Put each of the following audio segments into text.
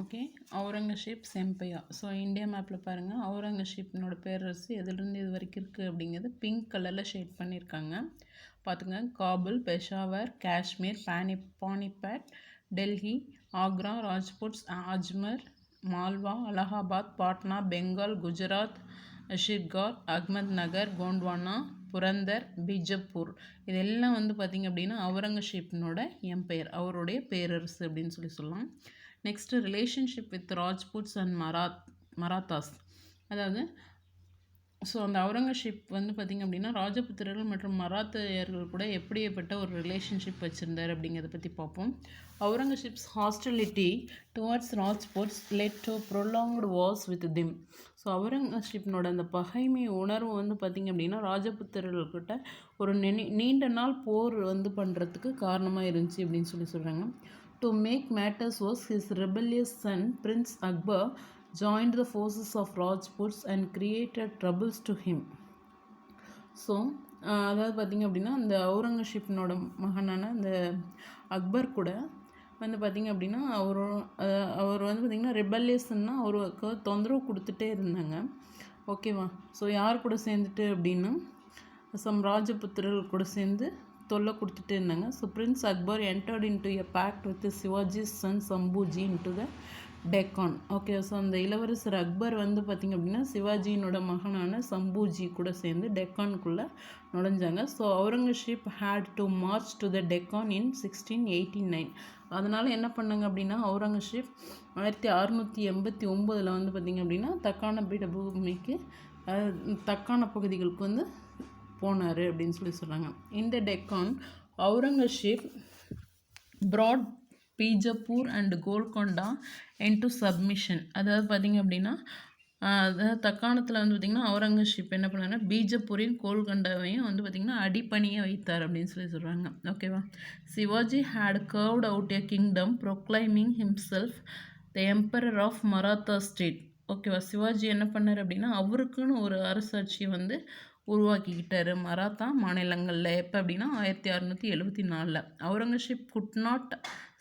Okay, Aurangzeb's empire. So India மேப்பில் பாருங்கள், அவுரங்கசீப்னோட பேரரசு எதுலேருந்து இது வரைக்கும் இருக்குது அப்படிங்கிறது பிங்க் கலரில் ஷேட் பண்ணியிருக்காங்க. பார்த்துங்க, காபுல், பெஷாவர், காஷ்மீர், பானிபட், டெல்லி, ஆக்ரா, ராஜ்புட், அஜ்மர், மால்வா, அலகாபாத், பாட்னா, பெங்கால், குஜராத், ஷிர்கார், அஹ்மத் நகர், கோண்ட்வானா, புரந்தர், பீஜப்பூர். இதெல்லாம் பார்த்திங்க அப்படின்னா அவுரங்கசீப்னோட எம்பையர், அவருடைய பேரரசு அப்படின்னு சொல்லலாம். Next relationship with Rajputs and Marathas. அதாவது ஸோ அந்த அவுரங்கசீப் பார்த்திங்க அப்படின்னா ராஜபுத்திரர்கள் மற்றும் மராத்தியர்கள் கூட எப்படிப்பட்ட ஒரு ரிலேஷன்ஷிப் வச்சுருந்தார் அப்படிங்கிறத பற்றி பார்ப்போம். Aurangzeb's hostility towards Rajputs led to prolonged wars with them. So அவுரங்கசீப்னோட அந்த பகைமை உணர்வு பார்த்திங்க அப்படின்னா ராஜபுத்திரர்கள்கிட்ட ஒரு நீண்ட நாள் போர் பண்ணுறதுக்கு காரணமாக இருந்துச்சு அப்படின்னு சொல்கிறாங்க. To make matters worse, his rebellious son, Prince Akbar, joined the forces of Rajputs and created troubles to him. So அதாவது பார்த்திங்க அப்படின்னா அந்த அவுரங்கசீப்னோட மகனான அந்த அக்பர் கூட பார்த்திங்க அப்படின்னா அவர் பார்த்திங்கன்னா ரெபல்லியஸ்ன்னா அவருக்கு தொந்தரவு கொடுத்துட்டே இருந்தாங்க. ஓகேவா? ஸோ யார் கூட சேர்ந்துட்டு அப்படின்னா ராஜபுத்திரர்கள் கூட சேர்ந்து தொல்லை கொடுத்துட்டே இருந்தாங்க. So prince Akbar entered into a pact with Shivaji's son Sambhaji into the Deccan. Okay, so அந்த இளவரசர் அக்பர் பார்த்திங்க அப்படின்னா சிவாஜியினோட மகனான சம்பூஜி கூட சேர்ந்து டெக்கானுக்குள்ளே நுழைஞ்சாங்க. So Aurangzeb had to march to the Deccan in 1689. அதனால் என்ன பண்ணாங்க அப்படின்னா அவுரங்கசீப் 1689 பார்த்திங்க அப்படின்னா தக்கான பீடபூமிக்கு தக்கான பகுதிகளுக்கு போனார் அப்படின்னு சொல்கிறாங்க. இந்த Deccan Aurangzeb brought Bijapur and Golconda into submission. அதாவது பார்த்திங்க அப்படின்னா அதாவது தக்காணத்தில் பார்த்திங்கன்னா அவுரங்கசீப் என்ன பண்ணாங்கன்னா பீஜப்பூரையும் கோல்கொண்டாவையும் பார்த்திங்கன்னா அடிப்பணியை வைத்தார் அப்படின்னு சொல்கிறாங்க. ஓகேவா? Shivaji had carved out a kingdom proclaiming himself the emperor of Maratha state. ஓகேவா? சிவாஜி என்ன பண்ணார் அப்படின்னா அவருக்குன்னு ஒரு அரசாட்சியை உருவாக்கிக்கிட்டார் மராத்தா மாநிலங்களில். எப்போ அப்படின்னா 1674. Aurangzeb could not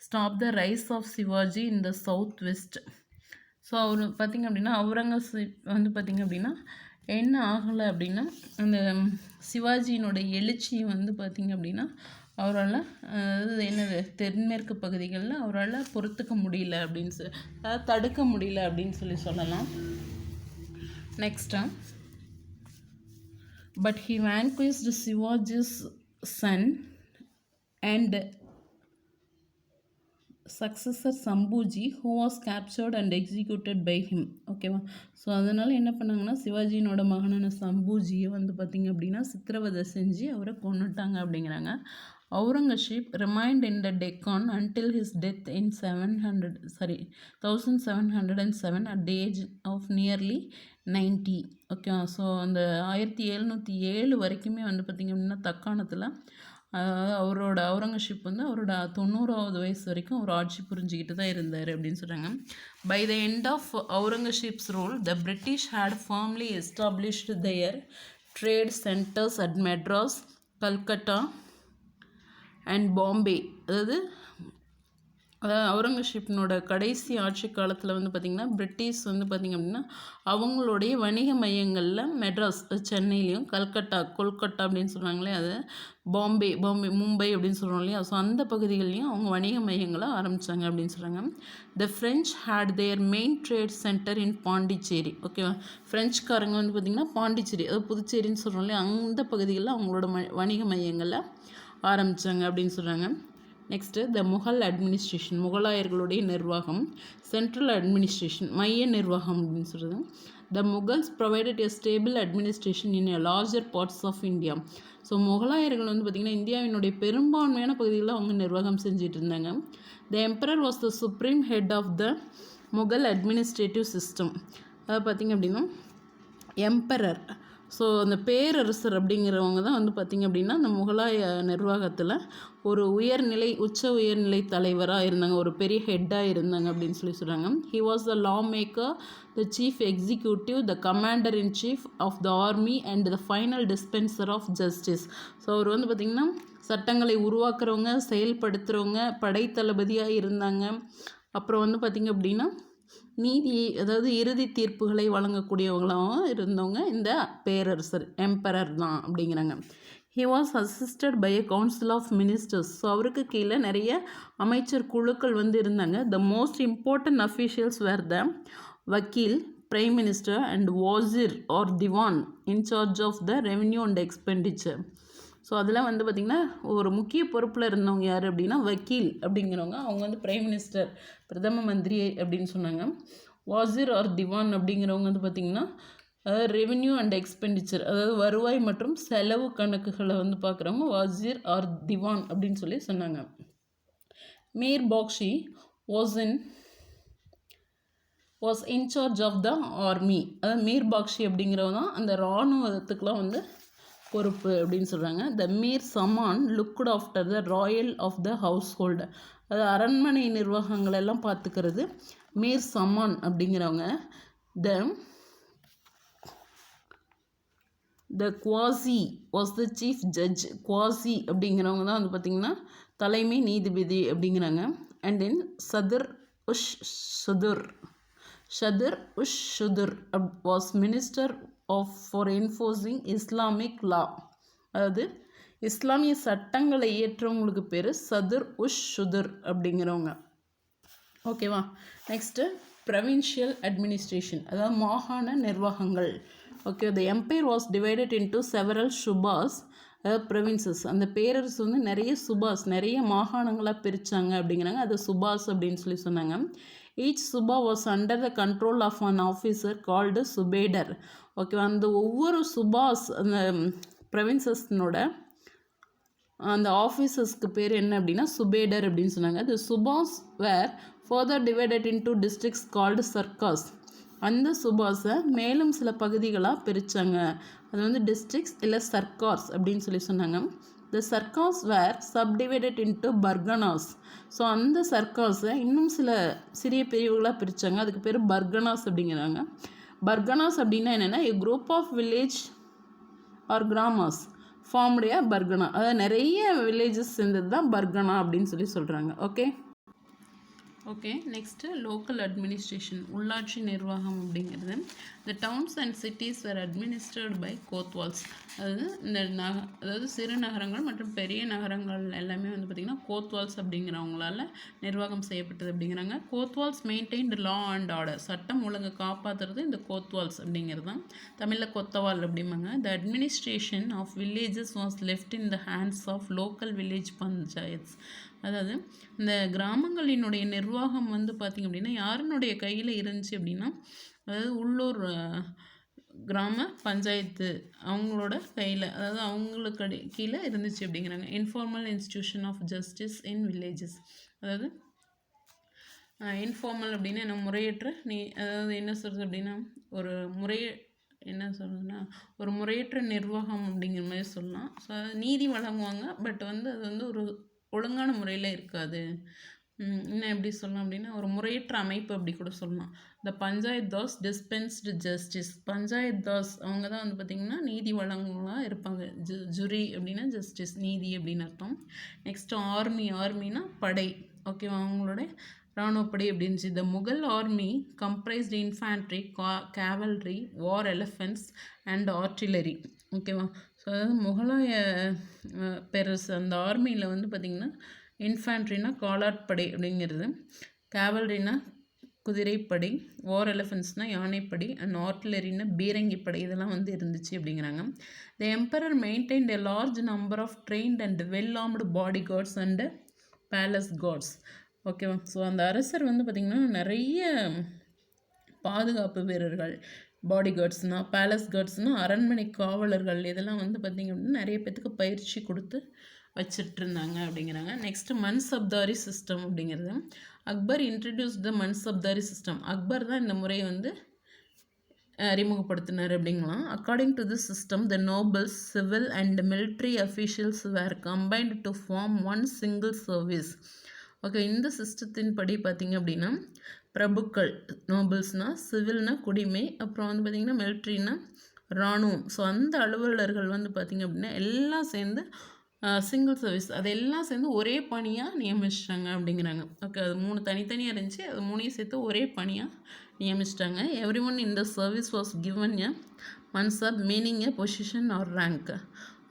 stop the rise of Shivaji in the south west. So அவர் பார்த்திங்க அப்படின்னா அவுரங்கசீப் பார்த்திங்க அப்படின்னா என்ன ஆகலை அப்படின்னா அந்த சிவாஜியினோட எழுச்சி பார்த்திங்க அப்படின்னா அவரால் என்னது தென்மேற்கு பகுதிகளில் அவரால் பொறுத்துக்க முடியல அப்படின்னு அதாவது தடுக்க முடியல அப்படின்னு சொல்லலாம். Next, but he vanquished Shivaji's son and successor Sambhuji, who was captured and executed by him. ஓகேவா? ஸோ அதனால் என்ன பண்ணாங்கன்னா சிவாஜியினோட மகனான சம்பூஜியை பார்த்திங்க அப்படின்னா சித்திரவதை செஞ்சு அவரை கொன்னுட்டாங்க அப்படிங்கிறாங்க. Aurangzeb remained in the Deccan until his death in 1707 at the age of nearly 90. Okay, so அந்த 1707 வரைக்குமே பார்த்திங்க அப்படின்னா தக்காணத்தில் அவரோட அவுரங்கசீப் அவரோட 90வது வயசு வரைக்கும் அவர் ஆட்சி புரிஞ்சுக்கிட்டு தான் இருந்தார் அப்படின்னு சொல்கிறாங்க. By the end of Aurangzeb's rule the British had firmly established their trade centres at Madras, Calcutta and Bombay. அதாவது அவுரங்கசீப்னோட கடைசி ஆட்சி காலத்தில் பார்த்திங்கன்னா பிரிட்டிஷ் பார்த்திங்க அப்படின்னா அவங்களுடைய வணிக மையங்களில் மெட்ராஸ் சென்னையிலையும், கொல்கட்டா அப்படின்னு சொல்கிறாங்களே அது பாம்பே மும்பை அப்படின்னு சொல்கிறோம் இல்லையா, ஸோ அந்த பகுதிகள்லையும் அவங்க வணிக மையங்களை ஆரம்பித்தாங்க அப்படின்னு சொல்கிறாங்க. The French had their main trade centre in Pondicherry. ஓகேவா? ஃப்ரெஞ்சுக்காரங்க பார்த்திங்கன்னா பாண்டிச்சேரி, அது புதுச்சேரின்னு சொல்கிறோம் இல்லையா, அந்த பகுதிகளில் அவங்களோட வணிக மையங்களை ஆரம்பித்தாங்க அப்படின்னு சொல்கிறாங்க. நெக்ஸ்ட்டு, த முகல் அட்மினிஸ்ட்ரேஷன், முகலாயர்களுடைய நிர்வாகம், சென்ட்ரல் அட்மினிஸ்ட்ரேஷன், மைய நிர்வாகம் அப்படின்னு சொல்கிறது. The Mughals provided a stable administration in a larger parts of India. So முகலாயர்கள் பார்த்திங்கன்னா இந்தியாவினுடைய பெரும்பான்மையான பகுதிகளில் அவங்க நிர்வாகம் செஞ்சுட்டு இருந்தாங்க. The emperor was the supreme head of the Mughal administrative system. அதாவது பார்த்திங்க அப்படின்னா எம்பரர், ஸோ அந்த பேரரசர் அப்படிங்கிறவங்க தான் பார்த்திங்க அப்படின்னா அந்த முகலாய நிர்வாகத்தில் ஒரு உச்ச உயர்நிலை தலைவராக இருந்தாங்க, ஒரு பெரிய ஹெட்டாக இருந்தாங்க அப்படின்னு சொல்கிறாங்க. He was the law maker, the chief executive, the commander in chief of the army and the final dispenser of justice. So அவர் பார்த்திங்கன்னா சட்டங்களை உருவாக்குறவங்க, செயல்படுத்துகிறவங்க, படைத்தளபதியாக இருந்தாங்க. அப்புறம் பார்த்திங்க அப்படின்னா நீதியை அதாவது இறுதி தீர்ப்புகளை வழங்கக்கூடியவங்களாகவும் இருந்தவங்க இந்த பேரரசர் எம்பரர் தான் அப்படிங்கிறாங்க. He was assisted by a council of ministers. So அவருக்கு கீழே நிறைய அமைச்சர் குழுக்கள் வந்து இருந்தாங்க. The most important officials were the vakil, prime minister and wazir or diwan in charge of the revenue and expenditure. So அதெல்லாம் வந்து பார்த்திங்கன்னா ஒரு முக்கிய பொறுப்பில் இருந்தவங்க யார் அப்படின்னா வக்கீல் அப்படிங்கிறவங்க. அவங்க வந்து பிரைம் மினிஸ்டர், பிரதம மந்திரி அப்படின்னு சொன்னாங்க. வாசிர் ஆர் திவான் அப்படிங்கிறவங்க வந்து பார்த்திங்கன்னா ரெவென்யூ அண்ட் எக்ஸ்பெண்டிச்சர், அதாவது வருவாய் மற்றும் செலவு கணக்குகளை வந்து பார்க்குறவங்க வாசிர் ஆர் திவான் அப்படின்னு சொல்லி சொன்னாங்க. Mir Bakshi was in charge of the army. அதாவது மீர் பாக்ஷி அப்படிங்கிறவங்க தான் அந்த இராணுவத்துக்கெலாம் வந்து பொறுப்பு அப்படின்னு சொல்கிறாங்க. The Mir Saman looked after the royal of the household. அதாவது அரண்மனை நிர்வாகங்கள் எல்லாம் பார்த்துக்கிறது மீர் சமான் அப்படிங்கிறவங்க. The Qazi was the chief judge. Qazi அப்படிங்கிறவங்க தான் வந்து பார்த்திங்கன்னா தலைமை நீதிபதி அப்படிங்கிறாங்க. And then Sadr us Sudur was minister for enforcing Islamic law. அதாவது இஸ்லாமிய சட்டங்களை இயற்றவங்களுக்கு பேர் சதுர் சுதுர் அப்படிங்கிறவங்க. ஓகேவா. நெக்ஸ்ட்டு ப்ரொவின்ஷியல் அட்மினிஸ்ட்ரேஷன், அதாவது மாகாண நிர்வாகங்கள். Okay, the empire was divided into several subas, அதாவது ப்ரொவின்சஸ். அந்த பேரரசு வந்து நிறைய சுபாஸ், நிறைய மாகாணங்களாக பிரித்தாங்க அப்படிங்கிறாங்க. அது சுபாஸ் அப்படின்னு சொல்லி சொன்னாங்க. Each suba was under the control of an officer called subedar. Okay, அந்த ஒவ்வொரு சுபாஸ் அந்த ப்ரொவின்சஸ்னோட அந்த ஆஃபீஸர்ஸ்க்கு பேர் என்ன அப்படின்னா சுபேடர் அப்படின்னு சொன்னாங்க. The subas were further divided into districts called sarkars. அந்த சுபாஸை மேலும் சில பகுதிகளாக பிரித்தாங்க. அது வந்து டிஸ்ட்ரிக்ட்ஸ் இல்லை சர்க்கார்ஸ் அப்படின்னு சொல்லி சொன்னாங்க. த சர்க்கார்ஸ் வேர் சப்டிவைடட் இன்டு பர்கனாஸ். ஸோ அந்த சர்க்கார்ஸை இன்னும் சில சிறிய பிரிவுகளாக பிரித்தாங்க. அதுக்கு பேர் பர்கனாஸ் அப்படிங்கிறாங்க. பர்கனாஸ் அப்படின்னா என்னென்னா a group of village or gramas ஃபார்முடைய பர்கனா, அதாவது நிறைய வில்லேஜஸ் சேர்ந்தது தான் பர்கனா அப்படின்னு சொல்லி சொல்கிறாங்க. ஓகே, நெக்ஸ்ட்டு லோக்கல் அட்மினிஸ்ட்ரேஷன், உள்ளாட்சி நிர்வாகம் அப்படிங்கிறது. The towns and cities were administrate by kotwals. அதாவது சிறு நகரங்கள் மற்றும் பெரிய நகரங்கள் எல்லாமே வந்து பார்த்திங்கன்னா கோத்வால்ஸ் அப்படிங்கிறவங்களால நிர்வாகம் செய்யப்பட்டது அப்படிங்கிறாங்க. கோத்வால்ஸ் மெயின்டைன்டு லா அண்ட் ஆர்டர். சட்டம் ஒழுங்கை காப்பாற்றுறது இந்த கோத்வால்ஸ் அப்படிங்கிறது தான். தமிழில் கொத்தவால் அப்படிம்பாங்க. The administration of villages was left in the hands of local village panchayats. அதாவது இந்த கிராமங்களினுடைய நிர்வாகம் வந்து பார்த்திங்க அப்படின்னா யாருனுடைய கையில் இருந்துச்சு அப்படின்னா, அதாவது உள்ளூர் கிராம பஞ்சாயத்து அவங்களோட கையில், அதாவது அவங்களுக்கு கீழே இருந்துச்சு அப்படிங்கிறாங்க. Informal institution of justice in villages. அதாவது இன்ஃபார்மல் அப்படின்னா என்ன, முறையற்ற அதாவது என்ன சொல்கிறது அப்படின்னா ஒரு முறையற்ற நிர்வாகம் அப்படிங்கிற மாதிரி சொல்லலாம். ஸோ நீதி வழங்குவாங்க, பட் வந்து அது வந்து ஒரு ஒழுங்கான முறையில் இருக்காது. இன்னும் எப்படி சொல்லலாம் அப்படின்னா ஒரு முறையற்ற அமைப்பு அப்படி கூட சொல்லலாம். த பஞ்சாயத் தாஸ் டிஸ்பென்ஸ்டு ஜஸ்டிஸ். பஞ்சாயத் தாஸ் அவங்க தான் வந்து பார்த்திங்கன்னா நீதி வழங்குவங்களாக இருப்பாங்க. ஜுரி அப்படின்னா ஜஸ்டிஸ், நீதி அப்படின்னு அர்த்தம். நெக்ஸ்ட்டு ஆர்மினா படை. ஓகேவா, அவங்களோட இராணுவப்படை அப்படின்ச்சு. The Mughal army comprised infantry, cavalry, war elephants and artillery. ஓகேவா. ஸோ அதாவது முகலாய பேரரசு அந்த ஆர்மியில் வந்து பார்த்திங்கன்னா இன்ஃபேண்ட்ரினா காலாட்படை அப்படிங்கிறது, கேவல்ரினா குதிரைப்படை, வார் எலிஃபென்ட்ஸ்னால் யானைப்படை, அண்ட் ஆர்டிலரினா பீரங்கிப்படை, இதெல்லாம் வந்து இருந்துச்சு அப்படிங்கிறாங்க. The emperor maintained a large number of trained and well armed bodyguards and palace guards. ஓகேவா. ஸோ அந்த அரசர் வந்து பார்த்திங்கன்னா நிறைய பாதுகாப்பு வீரர்கள், பாடி கார்ட்ஸ்னால், பேலஸ் கார்ட்ஸ்னால் அரண்மனை காவலர்கள், இதெல்லாம் வந்து பார்த்திங்க அப்படின்னா நிறைய பேத்துக்கு பயிற்சி கொடுத்து வச்சிட்ருந்தாங்க அப்படிங்கிறாங்க. நெக்ஸ்ட்டு மன்சப்தாரி சிஸ்டம் அப்படிங்கிறது. Akbar introduce the mansabdari system. Akbar தான் இந்த முறையை வந்து அறிமுகப்படுத்தினார் அப்படிங்கலாம். According to this system the nobles, civil and military officials were combined to form one single service. Okay, இந்த சிஸ்டத்தின் படி பார்த்திங்க அப்படின்னா பிரபுக்கள், நோபல்ஸ்னால், சிவில்னா குடிமை, அப்புறம் வந்து பார்த்திங்கன்னா மிலிட்ரினா இராணுவம். ஸோ அந்த அலுவலர்கள் வந்து பார்த்திங்க அப்படின்னா எல்லாம் சேர்ந்து சிங்கிள் சர்வீஸ் அதெல்லாம் சேர்ந்து ஒரே பணியாக நியமிச்சிட்டாங்க அப்படிங்கிறாங்க. ஓகே, அது 3 தனித்தனியாக இருந்துச்சு, அது 3ஐயும் சேர்த்து ஒரே பணியாக நியமிச்சிட்டாங்க. Every one in the service was given a mansab meaning a position or rank.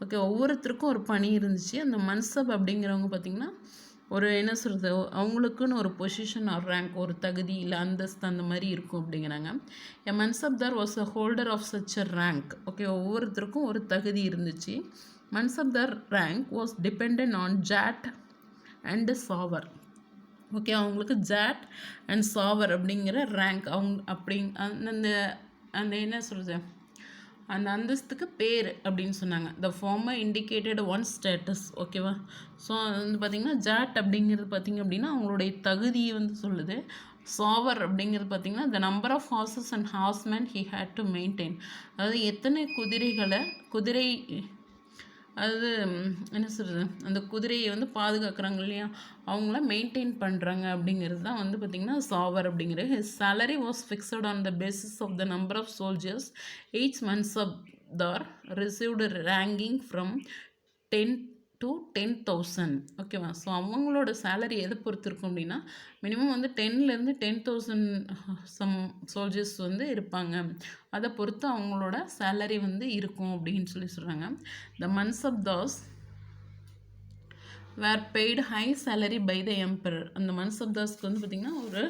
Okay, ஒவ்வொருத்தருக்கும் ஒரு பணி இருந்துச்சு. அந்த மன்சப் அப்படிங்கிறவங்க பார்த்திங்கன்னா ஒரு என்ன சொல்கிறது, அவங்களுக்குன்னு ஒரு பொசிஷன் ஆர் ரேங்க், ஒரு தகுதி இல்லை அந்தஸ்து அந்த மாதிரி இருக்கும் அப்படிங்கிறாங்க. A mansabdar was a holder of such a rank. Okay, ஒவ்வொருத்தருக்கும் ஒரு தகுதி இருந்துச்சு. Mansabdar rank was depend on zat and sawar. Okay, அவங்களுக்கு ஜாட் அண்ட் சாவர் அப்படிங்கிற ரேங்க் அந்த அந்த என்ன சொல்கிறது, அந்த அந்தஸ்துக்கு பேர் அப்படின்னு சொன்னாங்க. த ஃபார்மர் இண்டிகேட்டட் ஒன் ஸ்டேட்டஸ். ஓகேவா, ஸோ அது வந்து பார்த்திங்கன்னா ஜாட் அப்படிங்கிறது பார்த்திங்க அப்படின்னா அவங்களுடைய தகுதியை வந்து சொல்லுது. சாவர் அப்படிங்கிறது பார்த்திங்கன்னா the number of horses and horseman he had to maintain. அதாவது எத்தனை குதிரை அதாவது என்ன சொல்கிறது, அந்த குதிரையை வந்து பாதுகாக்கிறாங்க இல்லையா, அவங்கள மெயின்டைன் பண்ணுறாங்க அப்படிங்கிறது தான் வந்து பார்த்திங்கன்னா சாவர் அப்படிங்கிறது. His salary was fixed on the basis of the number of soldiers. Each mansabdar received ranking from 10 to 10,000. ஓகேவா, ஸோ அவங்களோட சேலரி எதை பொறுத்து இருக்கும் அப்படின்னா மினிமம் வந்து 10லேருந்து 10,000 சம் சோல்ஜர்ஸ் வந்து இருப்பாங்க. அதை பொறுத்து அவங்களோட சேலரி வந்து இருக்கும் அப்படின்னு சொல்கிறாங்க. The mansabdars were paid high salary by the emperor. அந்த மன்சப்தாஸ்க்கு வந்து பார்த்திங்கன்னா ஒரு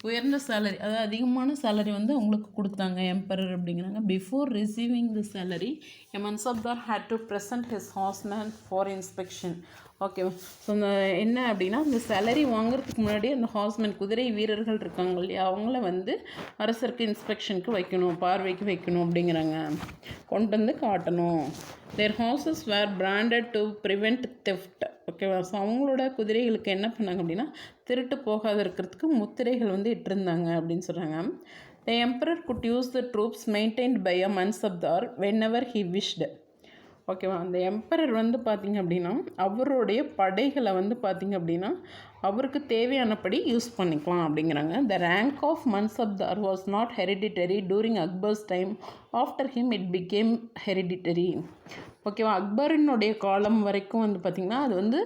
உயர்ந்த சேலரி, அதாவது அதிகமான சேலரி வந்து அவங்களுக்கு கொடுத்தாங்க எம்பரர் அப்படிங்கிறாங்க. Before receiving the salary a mansabdar had to present his horseman for inspection. ஓகேவா, ஸோ அந்த என்ன அப்படின்னா அந்த சேலரி வாங்குறதுக்கு முன்னாடி அந்த ஹார்ஸ்மேன் குதிரை வீரர்கள் இருக்காங்க இல்லையா, அவங்கள வந்து அரசருக்கு இன்ஸ்பெக்ஷனுக்கு வைக்கணும், பார்வைக்கு வைக்கணும் அப்படிங்கிறாங்க, கொண்டு வந்து காட்டணும். Their horses were branded to prevent theft. ஓகேவா, ஸோ அவங்களோட குதிரைகளுக்கு என்ன பண்ணாங்க அப்படின்னா திருட்டு போகாத இருக்கிறதுக்கு முத்திரைகள் வந்து இட்டிருந்தாங்க அப்படின்னு சொல்கிறாங்க. The emperor could use the troops maintained by a mansabdar whenever he wished. ஓகேவா, அந்த எம்பரர் வந்து பார்த்திங்க அப்படின்னா அவருடைய படைகளை வந்து பார்த்திங்க அப்படின்னா அவருக்கு தேவையானபடி யூஸ் பண்ணிக்கலாம் அப்படிங்கிறாங்க. The rank of mansabdar was not hereditary during Akbar's time. After him it became hereditary. ஓகேவா, அக்பரினுடைய காலம் வரைக்கும் வந்து பார்த்திங்கன்னா அது வந்து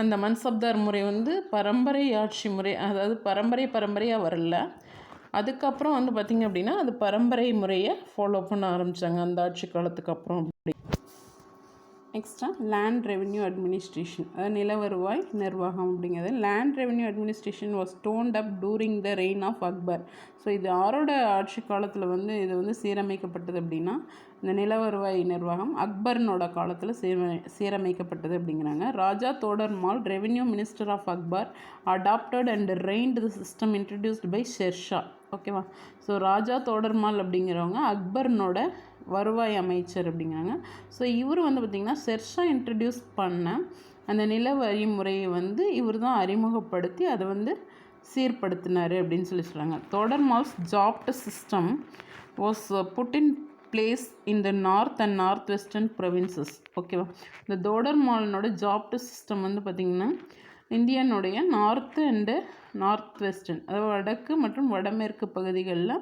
அந்த மன்சப்தார் முறை வந்து பரம்பரை ஆட்சி முறை, அதாவது பரம்பரையாக வரல. அதுக்கப்புறம் வந்து பார்த்திங்க அப்படின்னா அது பரம்பரை முறையை ஃபாலோ பண்ண ஆரம்பித்தாங்க அந்த ஆட்சி காலத்துக்கு அப்புறம். அப்படி நெக்ஸ்ட்டாக லேண்ட் ரெவென்யூ அட்மினிஸ்ட்ரேஷன், அதாவது நில வருவாய் நிர்வாகம் அப்படிங்கிறது. Land revenue administration was done up during the reign of Akbar. So இது யாரோட ஆட்சி காலத்தில் வந்து இது வந்து சீரமைக்கப்பட்டது அப்படின்னா இந்த நில வருவாய் நிர்வாகம் அக்பர்னோட காலத்தில் சீரமைக்கப்பட்டது அப்படிங்கிறாங்க. Raja Todarmal revenue minister of Akbar adapted and refined the system introduced by Sher Shah. ஓகேவா, ஸோ ராஜா தோடர்மால் அப்படிங்கிறவங்க அக்பர்னோட வருவாய் அமைச்சர் அப்படிங்கிறாங்க. ஸோ இவர் வந்து பார்த்திங்கன்னா ஷெர்ஷா இன்ட்ரடியூஸ் பண்ண அந்த நில வரி முறையை வந்து இவர் தான் அறிமுகப்படுத்தி அதை வந்து சீர்படுத்தினார் அப்படின்னு சொல்கிறாங்க. Todarmal's zabt system was put in place in the north and north western provinces. ஓகேவா, இந்த தோடர்மாலனோட ஜாப்ட் சிஸ்டம் வந்து பார்த்திங்கன்னா இந்தியனுடைய நார்த்து அண்டு நார்த் வெஸ்டர்ன், அதாவது வடக்கு மற்றும் வடமேற்கு பகுதிகளில்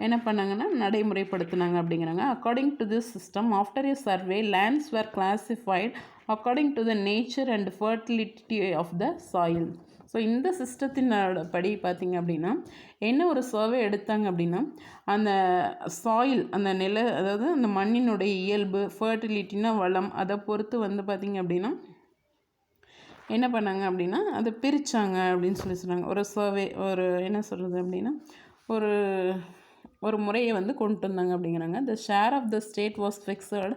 என்ன பண்ணாங்கன்னா நடைமுறைப்படுத்தினாங்க அப்படிங்கிறாங்க. According to this system after a survey lands were classified according to the nature and fertility of the soil. So இந்த சிஸ்டத்தினோட படி பார்த்திங்க அப்படின்னா என்ன ஒரு சர்வே எடுத்தாங்க அப்படின்னா அந்த சாயில், அந்த அதாவது அந்த மண்ணினுடைய இயல்பு, ஃபர்டிலிட்டினா வளம், அதை பொறுத்து வந்து பார்த்திங்க அப்படின்னா என்ன பண்ணாங்க அப்படின்னா அதை பிரித்தாங்க அப்படின்னு சொன்னாங்க. ஒரு சர்வே, ஒரு என்ன சொல்கிறது அப்படின்னா ஒரு முறையை வந்து கொண்டு வந்தாங்க அப்படிங்கிறாங்க. The share of the state was fixed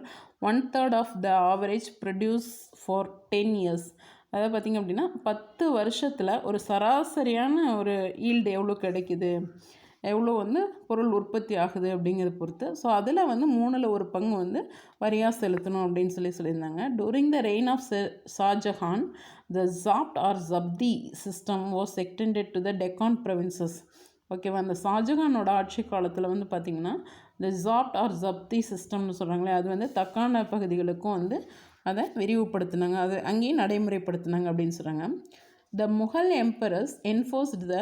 1/3 of the average produce for 10 years. அதாவது பார்த்திங்க அப்படின்னா 10 வருஷத்தில் ஒரு சராசரியான ஒரு ஈல்டு எவ்வளோ கிடைக்குது, எவ்வளோ வந்து பொருள் உற்பத்தி ஆகுது அப்படிங்கிறத பொறுத்து. ஸோ அதில் வந்து 3ல் 1 பங்கு வந்து வரியாக செலுத்தணும் அப்படின்னு சொல்லியிருந்தாங்க. During the reign of Shahjahan the zabt or zabti system was extended to the Deccan provinces. ஓகேவா, அந்த ஷாஜஹானோட ஆட்சி காலத்தில் வந்து பார்த்திங்கன்னா இந்த ஜாப்ட் ஆர் ஜப்தி சிஸ்டம்னு சொல்கிறாங்களே அது வந்து தக்கான பகுதிகளுக்கும் வந்து அதை விரிவுபடுத்தினாங்க, அதை அங்கேயும் நடைமுறைப்படுத்தினாங்க அப்படின்னு சொல்கிறாங்க. The Mughal emperors enforced the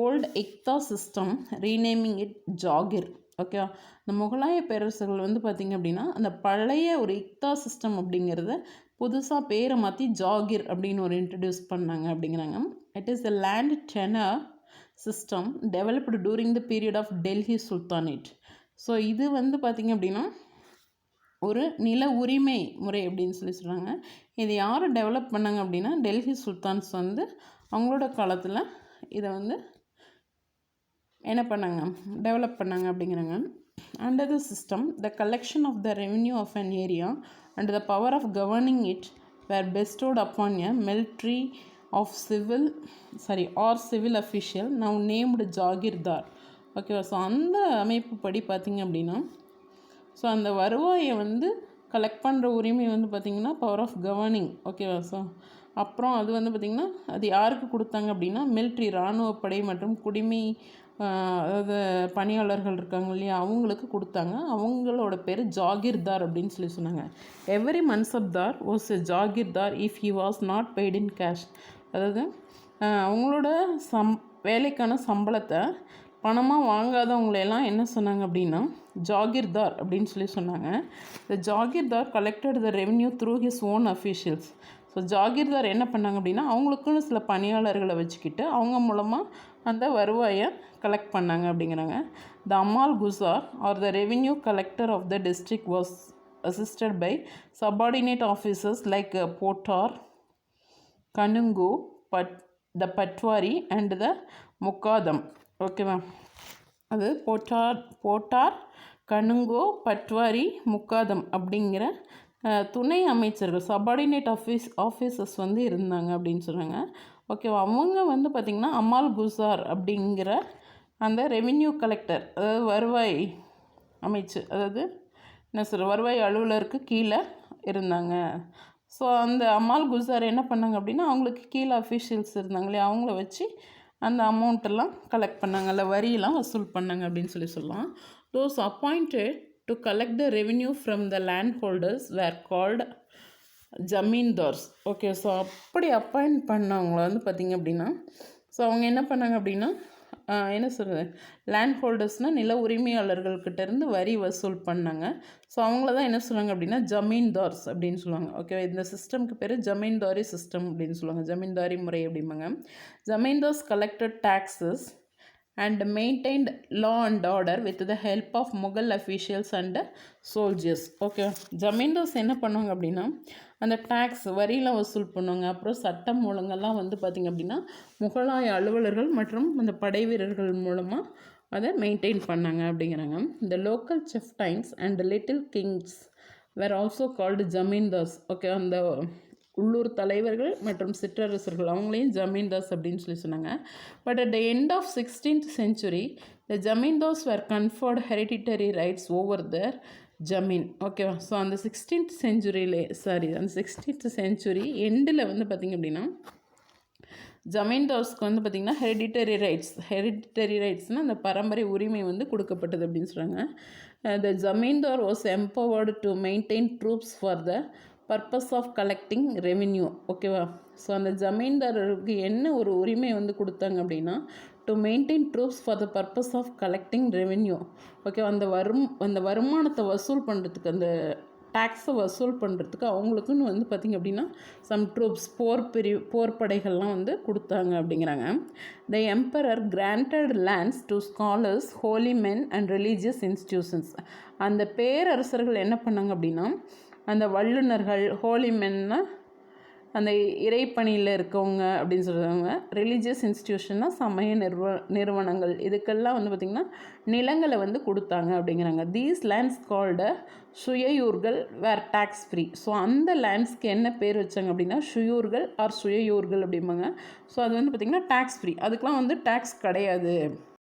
old iqta system renaming it jagir. ஓகேவா, இந்த முகலாய பேரரசர்கள் வந்து பார்த்திங்க அப்படின்னா அந்த பழைய ஒரு இக்தா சிஸ்டம் அப்படிங்கிறத புதுசாக பேரை மாற்றி ஜாகிர் அப்படின்னு ஒரு இன்ட்ரடியூஸ் பண்ணாங்க அப்படிங்கிறாங்க. It is the land tenure system developed during the period of Delhi Sultanate. So இது வந்து பார்த்திங்க அப்படின்னா ஒரு நில உரிமை முறை அப்படின்னு சொல்கிறாங்க. இதை யார் டெவலப் பண்ணாங்க அப்படின்னா டெல்லி சுல்தான்ஸ் வந்து அவங்களோட காலத்தில் இதை வந்து என்ன பண்ணாங்க, டெவலப் பண்ணாங்க அப்படிங்கிறாங்க. Under the system, the collection of the revenue of an area and the power of governing it were bestowed upon a military or civil official now named ஜாகிர்தார். ஓகேவா? ஸோ அந்த அமைப்பு படி பார்த்திங்க அப்படின்னா ஸோ அந்த வருவாயை வந்து கலெக்ட் பண்ணுற உரிமை வந்து பார்த்திங்கன்னா பவர் ஆஃப் கவர்னிங். ஓகேவா? ஸோ அப்புறம் அது வந்து பார்த்திங்கன்னா அது யாருக்கு கொடுத்தாங்க அப்படின்னா மிலிட்ரி இராணுவப்படை மற்றும் குடிமை அதாவது பணியாளர்கள் இருக்காங்க இல்லையா, அவங்களுக்கு கொடுத்தாங்க. அவங்களோட பேர் ஜாகிர்தார் அப்படின்னு சொன்னாங்க. Every mansabdar was a Jagirdar if he was not paid in cash. அதாவது அவங்களோட வேலைக்கான சம்பளத்தை பணமாக வாங்காதவங்களெல்லாம் என்ன சொன்னாங்க அப்படின்னா ஜாகிர்தார் அப்படின்னு சொன்னாங்க. The jagirdar collected the revenue through his own officials. So jagirdar என்ன பண்ணாங்க அப்படின்னா அவங்களுக்குன்னு சில பணியாளர்களை வச்சுக்கிட்டு அவங்க மூலமாக அந்த வருவாயை கலெக்ட் பண்ணாங்க அப்படிங்கிறாங்க. The amalguzar or the revenue collector of the district was assisted by subordinate officers like potdar, qanungo, the patwari and the muqaddam. ஓகேவா? அது போட்டார், கனுங்கோ, பட்வாரி, முக்காதம் அப்படிங்கிற துணை அமைச்சர்கள் சபார்டினேட் ஆஃபீஸர்ஸ் வந்து இருந்தாங்க அப்படின்னு சொல்கிறாங்க. ஓகேவா? அவங்க வந்து பார்த்திங்கன்னா அமால் குசார் அப்படிங்கிற அந்த ரெவென்யூ கலெக்டர், அதாவது வருவாய் அமைச்சு, அதாவது என்ன வருவாய் அலுவலருக்கு கீழே இருந்தாங்க. ஸோ அந்த அமால் குசார் என்ன பண்ணாங்க அப்படின்னா அவங்களுக்கு கீழே அஃபீஷியல்ஸ் இருந்தாங்களே அவங்கள வச்சு அந்த அமௌண்ட்டெல்லாம் கலெக்ட் பண்ணாங்க, இல்லை வரியெல்லாம் வசூல் பண்ணாங்க அப்படின்னு சொல்லலாம். Those appointed to collect the revenue from the land holders where called zamindars. Okay. So அப்படி அப்பாயிண்ட் பண்ணவங்கள வந்து பார்த்திங்க அப்படின்னா ஸோ அவங்க என்ன பண்ணாங்க அப்படின்னா என்ன சொல்கிறது, லேண்ட் ஹோல்டர்ஸ்னால் நில உரிமையாளர்கள்கிட்டேருந்து வரி வசூல் பண்ணாங்க. ஸோ அவங்கள தான் என்ன சொல்லுவாங்க அப்படின்னா ஜமீன்தார்ஸ் அப்படின்னு சொல்லுவாங்க. ஓகே. இந்த சிஸ்டம்க்கு பேர் ஜமீன்தாரி சிஸ்டம் அப்படின்னு சொல்லுவாங்க, ஜமீன்தாரி முறை அப்படிம்பாங்க. Zamindars collected taxes and maintained law and order with the help of Mughal officials and soldiers. Okay. Zamindars என்ன பண்ணுவாங்க அப்படின்னா அந்த டேக்ஸ் வரியெலாம் வசூல் பண்ணுவாங்க. அப்புறம் சட்டம் ஒழுங்கெல்லாம் வந்து பார்த்திங்க அப்படின்னா முகலாய அலுவலர்கள் மற்றும் அந்த படை வீரர்கள் மூலமாக அதை மெயின்டைன் பண்ணாங்க அப்படிங்கிறாங்க. இந்த local chieftains and little kings were also called zamindars. Okay. அந்த உள்ளூர் தலைவர்கள் மற்றும் சிற்றரசர்கள் அவங்களையும் ஜமீன்தார்ஸ் அப்படின்னு சொன்னாங்க. But at the end of 16th century the zamindars were conferred hereditary rights over their zamin. ஓகேவா? ஸோ அந்த 16th century எண்டில் வந்து பார்த்திங்க அப்படின்னா ஜமீன்தார்ஸ்க்கு வந்து பார்த்திங்கன்னா ஹெரிடிட்டரி ரைட்ஸ்னால் அந்த பரம்பரை உரிமை வந்து கொடுக்கப்பட்டது அப்படின்னு சொல்கிறாங்க. The zamindar was empowered to maintain troops for the purpose of collecting revenue. ஓகேவா? ஸோ அந்த ஜமீன்தாரருக்கு என்ன ஒரு உரிமை வந்து கொடுத்தாங்க அப்படின்னா to maintain troops for the purpose of collecting revenue. Okay. அந்த வருமானத்தை வசூல் பண்ணுறதுக்கு, அந்த டேக்ஸை வசூல் பண்ணுறதுக்கு அவங்களுக்குன்னு வந்து பார்த்திங்க அப்படின்னா சம் ட்ரூப்ஸ் போர் படைகள்லாம் வந்து கொடுத்தாங்க அப்படிங்கிறாங்க. The emperor granted lands to scholars, holy men and religious institutions. அந்த பேரரசர்கள் என்ன பண்ணாங்க அப்படின்னா அந்த வல்லுநர்கள், ஹோலி மென்னா அந்த இறைப்பணியில் இருக்கவங்க அப்படின்னு சொல்கிறாங்க. ரிலீஜியஸ் இன்ஸ்டிடியூஷன்னா சமய நிறுவனங்கள், இதுக்கெல்லாம் வந்து பார்த்திங்கன்னா நிலங்களை வந்து கொடுத்தாங்க அப்படிங்கிறாங்க. These lands called suyurghals were tax free. So அந்த லேண்ட்ஸ்க்கு என்ன பேர் வச்சாங்க அப்படின்னா சுயூர்கள் ஆர் சுயயூர்கள் அப்படிம்பாங்க. ஸோ அது வந்து பார்த்திங்கன்னா டேக்ஸ் ஃப்ரீ, அதுக்கெலாம் வந்து டேக்ஸ் கிடையாது.